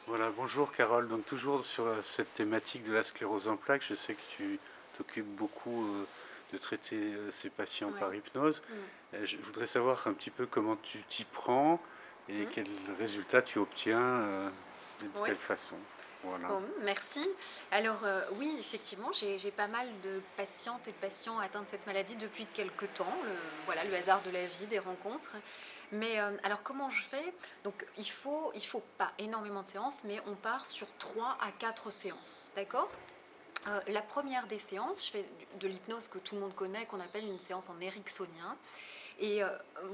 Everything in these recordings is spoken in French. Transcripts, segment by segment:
Voilà, bonjour Carole. Donc toujours sur cette thématique de la sclérose en plaques, je sais que tu t'occupes beaucoup de traiter ces patients Ouais. par hypnose. Mm. Je voudrais savoir un petit peu comment tu t'y prends et Mm. quels résultats tu obtiens et de Ouais. quelle façon. Voilà. Bon, merci. Alors oui, effectivement, j'ai pas mal de patientes et de patients atteints de cette maladie depuis quelque temps. Voilà, le hasard de la vie, des rencontres. Mais alors comment je fais? Donc il faut pas énormément de séances, mais on part sur 3 à 4 séances, d'accord? La première des séances, je fais de l'hypnose que tout le monde connaît, qu'on appelle une séance en ericksonien. Et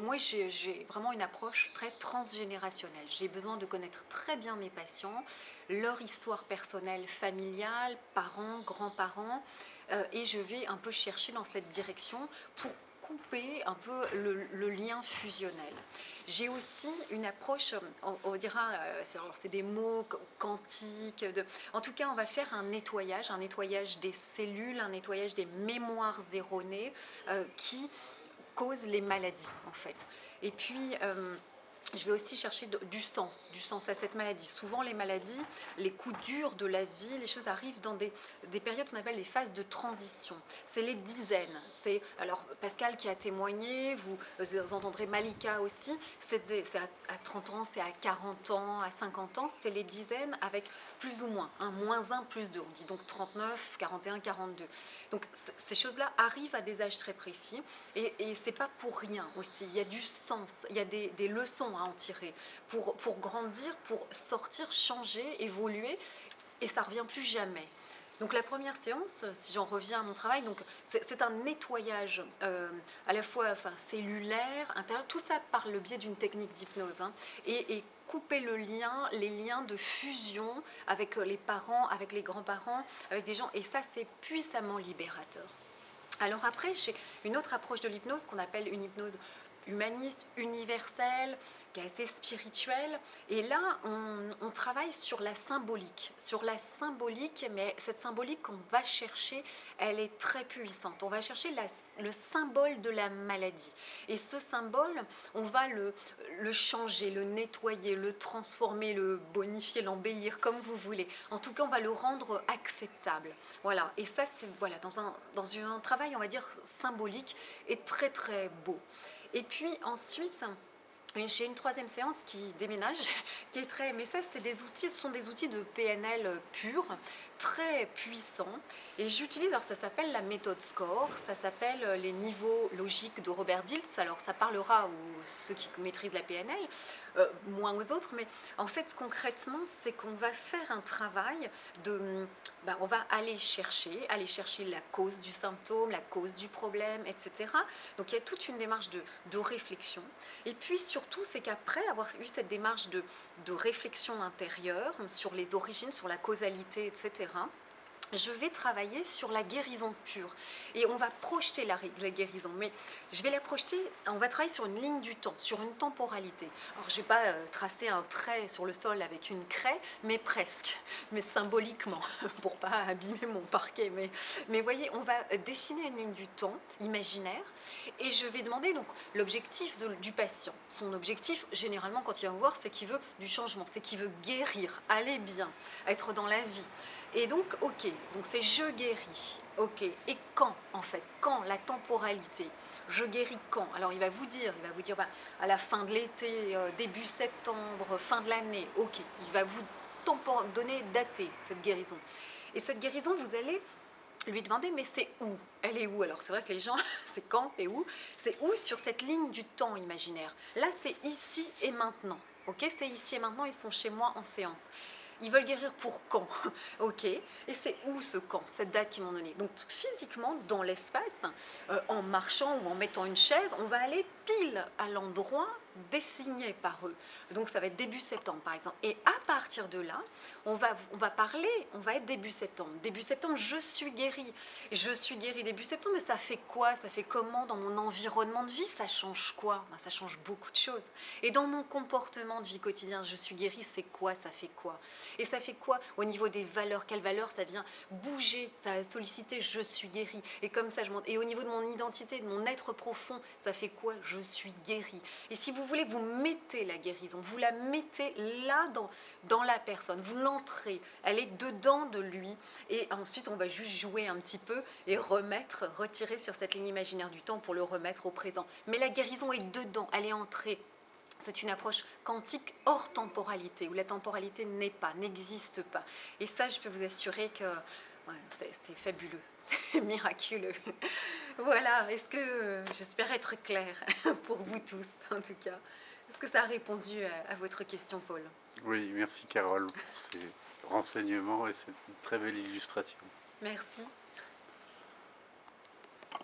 moi, j'ai vraiment une approche très transgénérationnelle. J'ai besoin de connaître très bien mes patients, leur histoire personnelle, familiale, parents, grands-parents, et je vais un peu chercher dans cette direction pour couper un peu le lien fusionnel. J'ai aussi une approche, on dira, c'est des mots quantiques, en tout cas on va faire un nettoyage des cellules, un nettoyage des mémoires erronées qui causent les maladies en fait. Et puis je vais aussi chercher du sens à cette maladie. Souvent, les maladies, les coups durs de la vie, les choses arrivent dans des périodes qu'on appelle des phases de transition. C'est les dizaines. C'est alors Pascal qui a témoigné, vous entendrez Malika aussi. C'est à 30 ans, c'est à 40 ans, à 50 ans, c'est les dizaines avec plus ou moins, un moins un, plus 2. On dit donc 39, 41, 42. Donc ces choses-là arrivent à des âges très précis et c'est pas pour rien aussi. Il y a du sens, il y a des leçons à en tirer pour grandir, pour sortir, changer, évoluer, et ça revient plus jamais. Donc la première séance, si j'en reviens à mon travail, donc c'est un nettoyage à la fois cellulaire, intérieur, tout ça par le biais d'une technique d'hypnose, hein, et couper les liens de fusion avec les parents, avec les grands-parents, avec des gens, et ça c'est puissamment libérateur. Alors après, j'ai une autre approche de l'hypnose qu'on appelle une hypnose humaniste, universelle, qui est assez spirituelle. Et là, on travaille sur la symbolique, mais cette symbolique qu'on va chercher, elle est très puissante. On va chercher le symbole de la maladie. Et ce symbole, on va le changer, le nettoyer, le transformer, le bonifier, l'embellir, comme vous voulez. En tout cas, on va le rendre acceptable. Voilà. Et ça, c'est voilà, dans un travail, on va dire, symbolique et très, très beau. Et puis ensuite, j'ai une troisième séance qui déménage, qui est très. Mais ça, ce sont des outils de PNL purs, très puissants. Et j'utilise, alors ça s'appelle la méthode SCORE, ça s'appelle les niveaux logiques de Robert Dilts. Alors ça parlera aux ceux qui maîtrisent la PNL, moins aux autres, mais en fait, concrètement, c'est qu'on va faire un travail de. On va aller chercher la cause du symptôme, la cause du problème, etc. Donc il y a toute une démarche de réflexion. Et puis surtout, c'est qu'après avoir eu cette démarche de réflexion intérieure sur les origines, sur la causalité, etc., je vais travailler sur la guérison pure. Et on va projeter la guérison, mais je vais la projeter, on va travailler sur une ligne du temps, sur une temporalité. Alors je ne vais pas tracer un trait sur le sol avec une craie, mais presque, mais symboliquement, pour pas abîmer mon parquet. Mais voyez, on va dessiner une ligne du temps imaginaire, et je vais demander donc l'objectif du patient. Son objectif, généralement, quand il vient me voir, c'est qu'il veut du changement, c'est qu'il veut guérir, aller bien, être dans la vie. Et donc, ok, donc c'est je guéris. Ok, et quand en fait? Quand? La temporalité. Je guéris quand? Alors il va vous dire à la fin de l'été, début septembre, fin de l'année. Ok, il va vous donner, dater cette guérison. Et cette guérison, vous allez lui demander, mais c'est où? Elle est où? Alors c'est vrai que les gens, c'est quand, c'est où? C'est où sur cette ligne du temps imaginaire? Là, c'est ici et maintenant. Ok, c'est ici et maintenant, ils sont chez moi en séance. Ils veulent guérir pour quand? Ok, et c'est où ce quand? Cette date qu'ils m'ont donnée. Donc physiquement, dans l'espace, en marchant ou en mettant une chaise, on va aller pile à l'endroit désigné par eux. Donc ça va être début septembre par exemple. Et à partir de là, on va parler, on va être début septembre. Début septembre, je suis guérie. Je suis guérie début septembre, mais ça fait quoi? Ça fait comment dans mon environnement de vie? Ça change quoi? Ça change beaucoup de choses. Et dans mon comportement de vie quotidien, je suis guérie, c'est quoi? Ça fait quoi? Et ça fait quoi au niveau des valeurs? Quelles valeurs ça vient bouger? Ça a sollicité, je suis guérie. Et comme ça, je monte. Et au niveau de mon identité, de mon être profond, ça fait quoi? Je suis guérie. Et si vous vous voulez, vous mettez la guérison, vous la mettez là dans la personne, vous l'entrez, elle est dedans de lui, et ensuite on va juste jouer un petit peu et retirer sur cette ligne imaginaire du temps pour le remettre au présent. Mais la guérison est dedans, elle est entrée. C'est une approche quantique hors temporalité, où la temporalité n'est pas, n'existe pas. Et ça, je peux vous assurer que ouais, c'est fabuleux, c'est miraculeux. Voilà, est-ce que j'espère être claire pour vous tous, en tout cas. Est-ce que ça a répondu à votre question, Paul? Oui, merci Carole pour ces renseignements et cette très belle illustration. Merci.